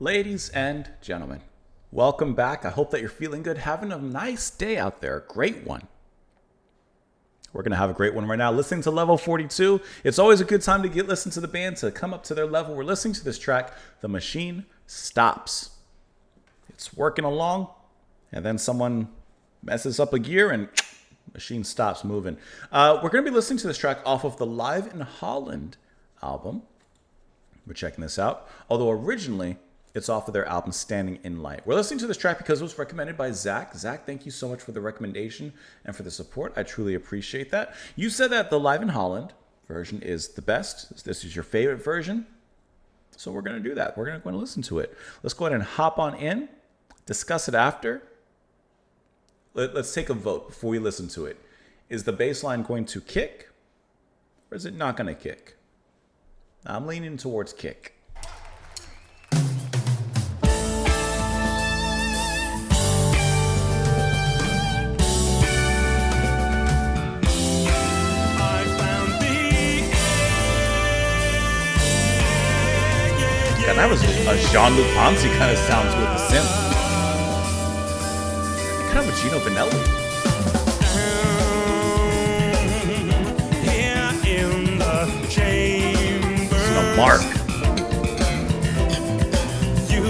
Ladies and gentlemen, welcome back. I hope that you're feeling good, having a nice day out there, a great one. We're going to have a great one right now. Listening to Level 42, it's always a good time to listen to the band, to come up to their level. We're listening to this track, The Machine Stops. It's working along, and then someone messes up a gear, and machine stops moving. We're going to be listening to this track off of the Live in Holland album. We're checking this out. Although originally, it's off of their album, Standing in Light. We're listening to this track because it was recommended by Zach. Zach, thank you so much for the recommendation and for the support. I truly appreciate that. You said that the Live in Holland version is the best. This is your favorite version. So we're going to do that. We're going to go and listen to it. Let's go ahead and hop on in, discuss it after. Let's take a vote before we listen to it. Is the bass line going to kick or is it not going to kick? I'm leaning towards kick. And that was a Jean-Luc Ponty kind of sounds with the synth. Kind of a Gino Vanelli. Here in the chamber. It's a Mark. You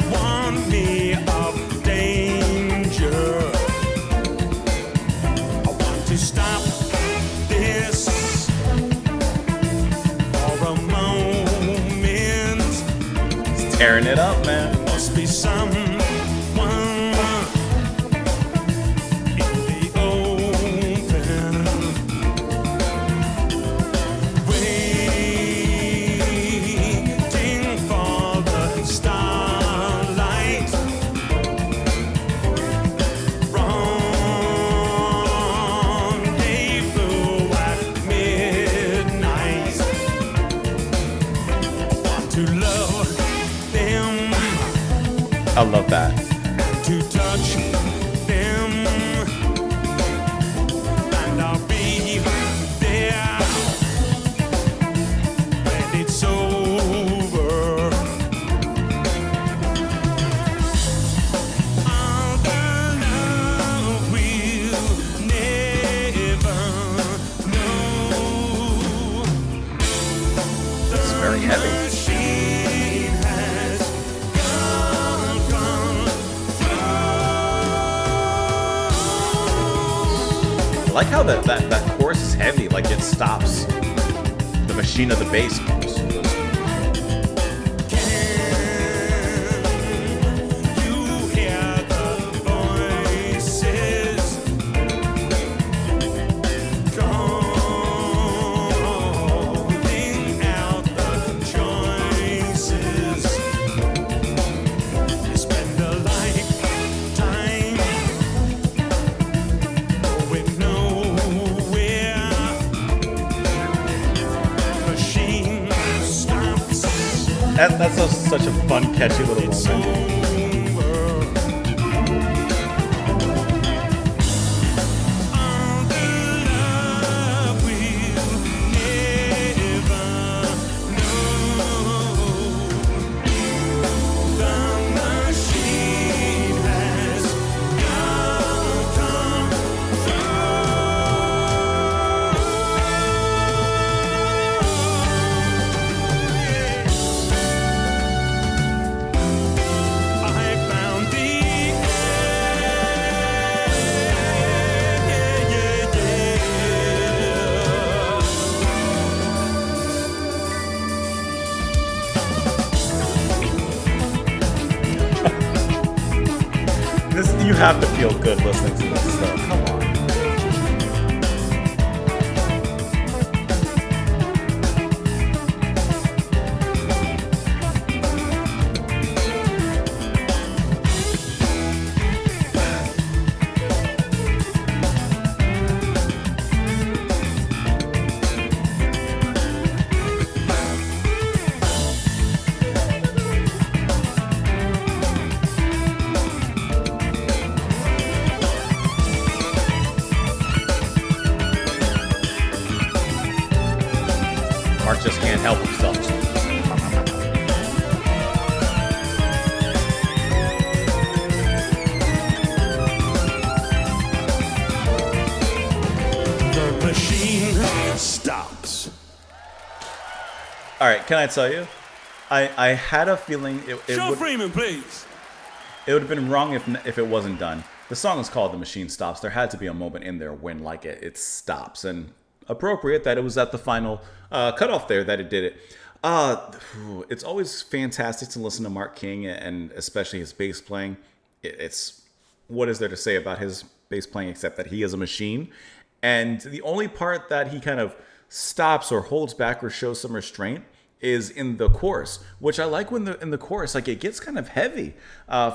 warn me of danger. I want to stop this. Tearing it up, man. Must be someone in the open, waiting for the starlight. Rendezvous at midnight. I want to love. I love that. To touch them, and I'll be there when it's over. All the love we'll never know. It's very heavy. I like how that chorus is heavy, like it stops. The machine of the bass goes. Can you hear the voices calling out the choices? You spend a lifetime going That's such a fun, catchy little moment. You have to feel good listening to this stuff. Come on. All right, can I tell you? I had a feeling Show Freeman, please. it would have been wrong if it wasn't done. The song is called "The Machine Stops." There had to be a moment in there when like it stops, and appropriate that it was at the final cutoff there that it did it. It's always fantastic to listen to Mark King and especially his bass playing. It's what is there to say about his bass playing except that he is a machine, and the only part that he kind of stops or holds back or shows some restraint is in the chorus, which I like when in the chorus, like it gets kind of heavy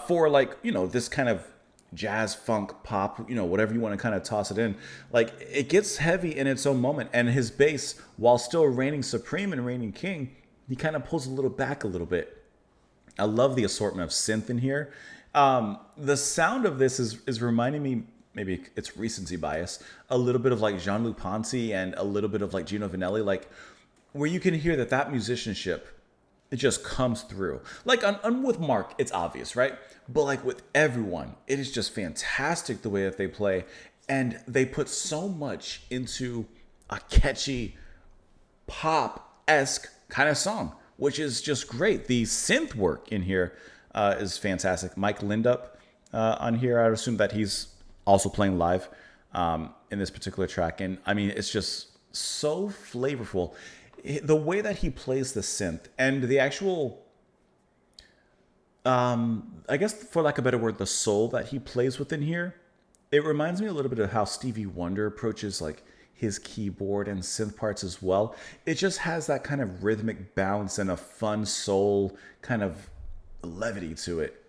for like, this kind of jazz, funk, pop, whatever you want to kind of toss it in. Like it gets heavy in its own moment. And his bass, while still reigning supreme and reigning king, he kind of pulls a little back a little bit. I love the assortment of synth in here. The sound of this is reminding me, maybe it's recency bias, a little bit of like Jean-Luc Ponty and a little bit of like Gino Vanelli, like where you can hear that musicianship, it just comes through. Like on with Mark, it's obvious, right? But like with everyone, it is just fantastic the way that they play. And they put so much into a catchy pop-esque kind of song, which is just great. The synth work in here is fantastic. Mike Lindup on here, I would assume that he's also playing live in this particular track. And I mean, it's just so flavorful. The way that he plays the synth and the actual, I guess for lack of a better word, the soul that he plays within here, it reminds me a little bit of how Stevie Wonder approaches like his keyboard and synth parts as well. It just has that kind of rhythmic bounce and a fun soul kind of levity to it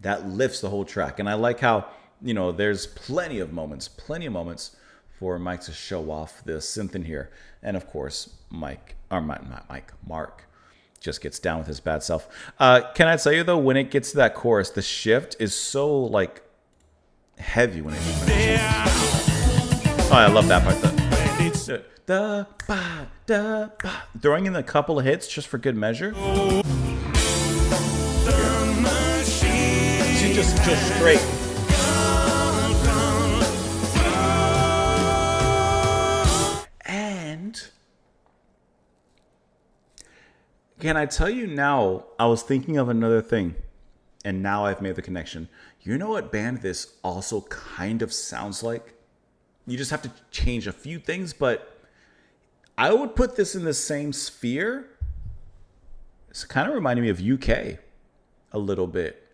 that lifts the whole track. And I like how, there's plenty of moments for Mike to show off the synth in here. And of course, Mark just gets down with his bad self. Can I tell you though, when it gets to that chorus, the shift is so like heavy when it Oh, I love that part. Throwing in a couple of hits just for good measure. She just straight. Can I tell you now, I was thinking of another thing, and now I've made the connection. You know what band this also kind of sounds like? You just have to change a few things, but I would put this in the same sphere. It's kind of reminding me of UK a little bit.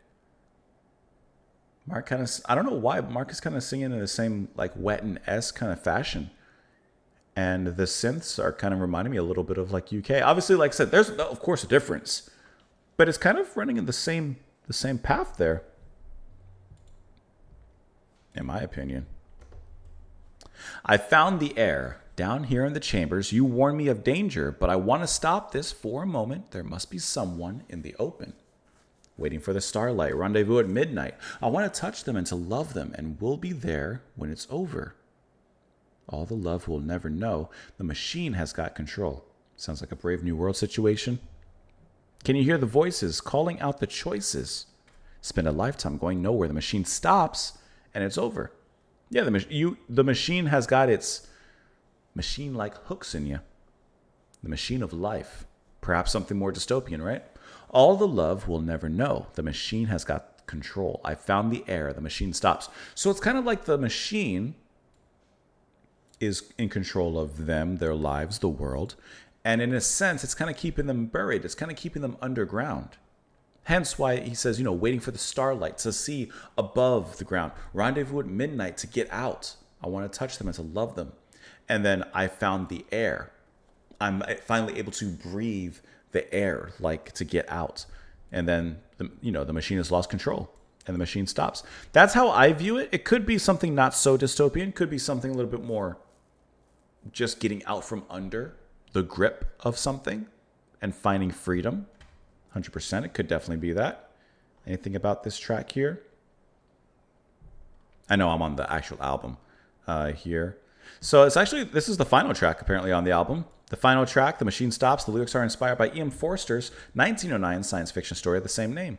Mark kind of, I don't know why, Mark is kind of singing in the same like Wet and kind of fashion. And the synths are kind of reminding me a little bit of like UK. Obviously, like I said, there's of course a difference, but it's kind of running in the same path there, in my opinion. I found the air down here in the chambers. You warned me of danger, but I want to stop this for a moment. There must be someone in the open, waiting for the starlight. Rendezvous at midnight. I want to touch them and to love them, and we'll be there when it's over. All the love we'll never know. The machine has got control. Sounds like a Brave New World situation. Can you hear the voices calling out the choices? Spend a lifetime going nowhere. The machine stops and it's over. Yeah, the machine has got its machine-like hooks in you. The machine of life. Perhaps something more dystopian, right? All the love we'll never know. The machine has got control. I found the air. The machine stops. So it's kind of like the machine is in control of them, their lives, the world. And in a sense, it's kind of keeping them buried. It's kind of keeping them underground. Hence why he says, waiting for the starlight to see above the ground. Rendezvous at midnight to get out. I want to touch them and to love them. And then I found the air. I'm finally able to breathe the air, like to get out. And then, the machine has lost control. And the machine stops. That's how I view it. It could be something not so dystopian. Could be something a little bit more just getting out from under the grip of something and finding freedom. 100%. It could definitely be that. Anything about this track here? I know I'm on the actual album here. So this is the final track apparently on the album. The final track, The Machine Stops. The lyrics are inspired by E.M. Forster's 1909 science fiction story of the same name.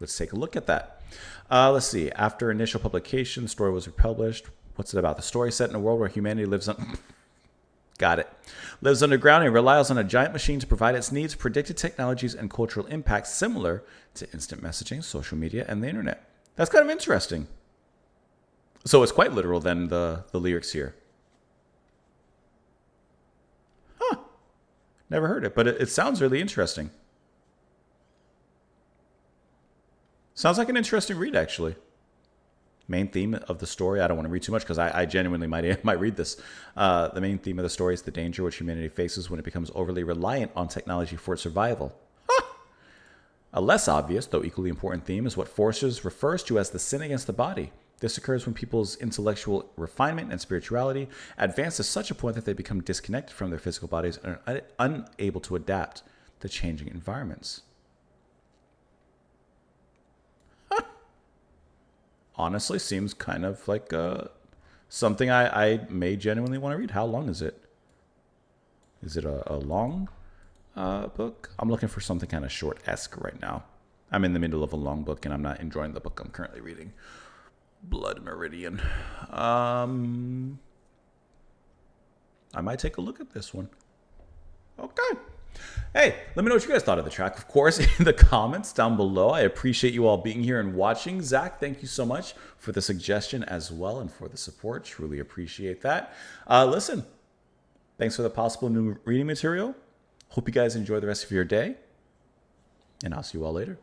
Let's take a look at that. Let's see. After initial publication, the story was republished. What's it about? The story set in a world where humanity lives on... Got it. Lives underground and relies on a giant machine to provide its needs, predicted technologies, and cultural impacts similar to instant messaging, social media, and the internet. That's kind of interesting. So it's quite literal then, the lyrics here. Huh. Never heard it, but it sounds really interesting. Sounds like an interesting read, actually. Main theme of the story, I don't want to read too much because I genuinely might read this. The main theme of the story is the danger which humanity faces when it becomes overly reliant on technology for its survival. Huh. A less obvious, though equally important theme is what Forster refers to as the sin against the body. This occurs when people's intellectual refinement and spirituality advance to such a point that they become disconnected from their physical bodies and are unable to adapt to changing environments. Honestly, seems kind of like something I may genuinely want to read. How long is it? Is it a long book? I'm looking for something kind of short-esque right now. I'm in the middle of a long book, and I'm not enjoying the book I'm currently reading. Blood Meridian. I might take a look at this one. Okay. Hey, let me know what you guys thought of the track, of course, in the comments down below. I appreciate you all being here and watching. Zach, thank you so much for the suggestion as well and for the support. Truly appreciate that. Listen, thanks for the possible new reading material. Hope you guys enjoy the rest of your day, and I'll see you all later.